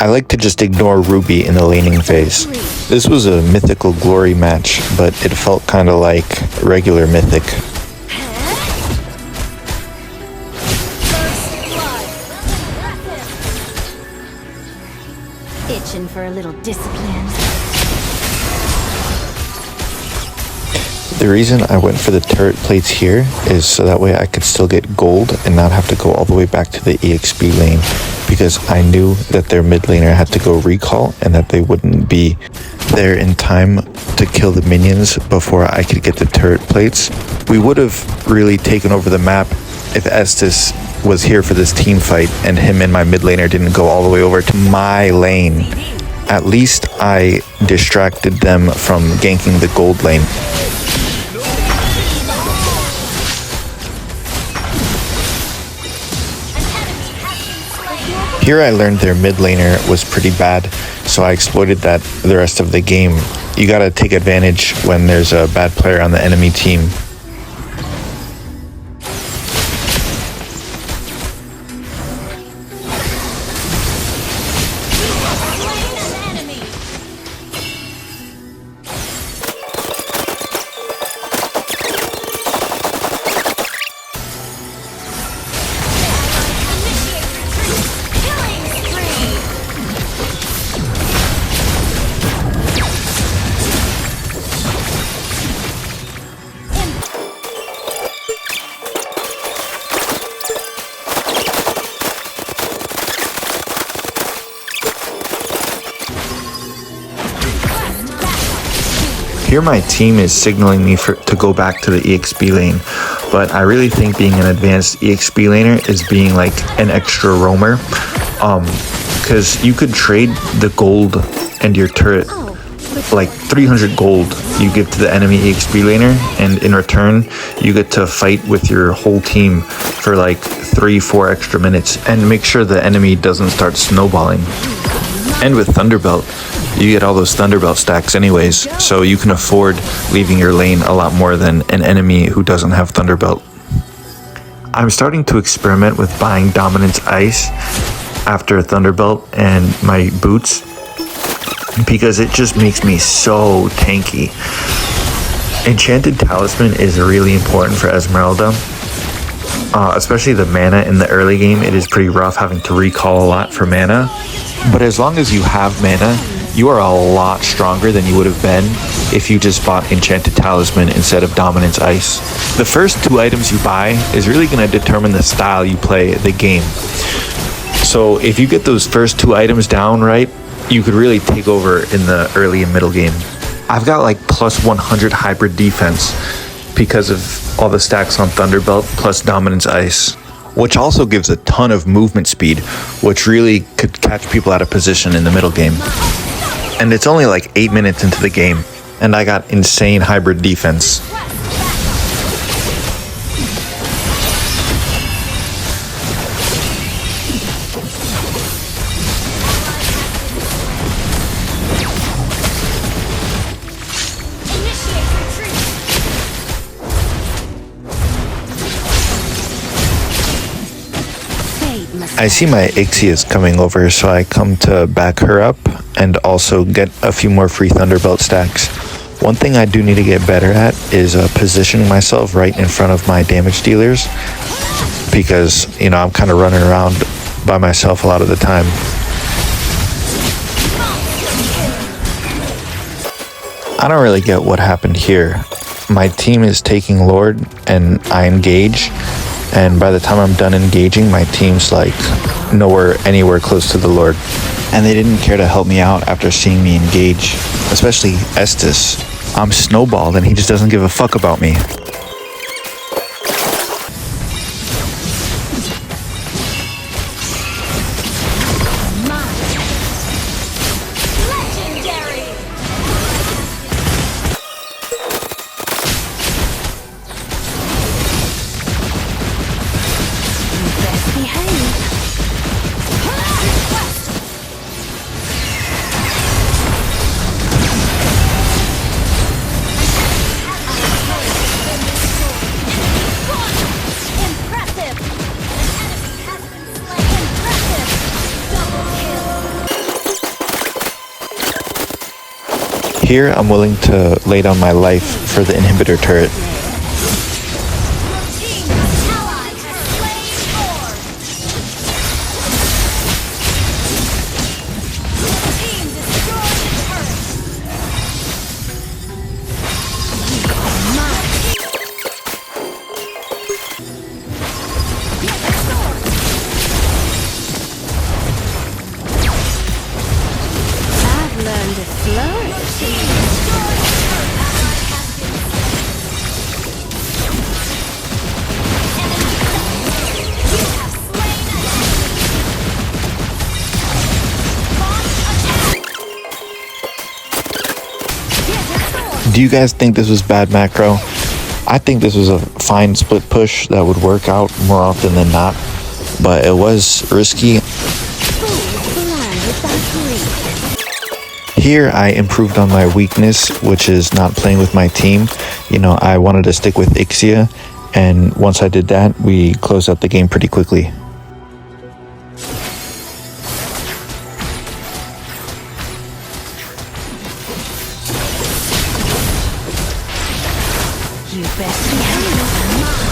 I like to just ignore Ruby in the laning phase. This was a mythical glory match, but it felt kinda like regular mythic. Itching for a little discipline. The reason I went for the turret plates here is so that way I could still get gold and not have to go all the way back to the EXP lane, because I knew that their mid laner had to go recall and that they wouldn't be there in time to kill the minions before I could get the turret plates. We would have really taken over the map if Estes was here for this team fight and him and my mid laner didn't go all the way over to my lane. At least I distracted them from ganking the gold lane. Here I learned their mid laner was pretty bad, so I exploited that the rest of the game. You gotta take advantage when there's a bad player on the enemy team. Here my team is signaling me to go back to the EXP lane, but I really think being an advanced EXP laner is being like an extra roamer, because you could trade the gold and your turret, like 300 gold you give to the enemy EXP laner, and in return you get to fight with your whole team for like 3-4 extra minutes and make sure the enemy doesn't start snowballing. And with Thunderbelt, you get all those Thunderbelt stacks anyways, so you can afford leaving your lane a lot more than an enemy who doesn't have Thunderbelt. I'm starting to experiment with buying Dominance Ice after Thunderbelt and my boots, because it just makes me so tanky. Enchanted Talisman is really important for Esmeralda, especially the mana in the early game. It is pretty rough having to recall a lot for mana, but as long as you have mana, you are a lot stronger than you would have been if you just bought Enchanted Talisman instead of Dominance Ice. The first 2 items you buy is really going to determine the style you play the game. So if you get those first 2 items down right, you could really take over in the early and middle game. I've got like plus 100 hybrid defense because of all the stacks on Thunderbelt plus Dominance Ice, which also gives a ton of movement speed, which really could catch people out of position in the middle game. And it's only like 8 minutes into the game, and I got insane hybrid defense. I see my Ixia's coming over, so I come to back her up and also get a few more free Thunderbelt stacks. One thing I do need to get better at is positioning myself right in front of my damage dealers, because, you know, I'm kind of running around by myself a lot of the time. I don't really get what happened here. My team is taking Lord and I engage, and by the time I'm done engaging, my team's like anywhere close to the Lord. And they didn't care to help me out after seeing me engage, especially Estes. I'm snowballed and he just doesn't give a fuck about me. Here, I'm willing to lay down my life for the inhibitor turret. Do you guys think this was bad macro? I think this was a fine split push that would work out more often than not, but it was risky. Here I improved on my weakness, which is not playing with my team. You know, I wanted to stick with Ixia, and once I did that, we closed out the game pretty quickly. You best be hungry.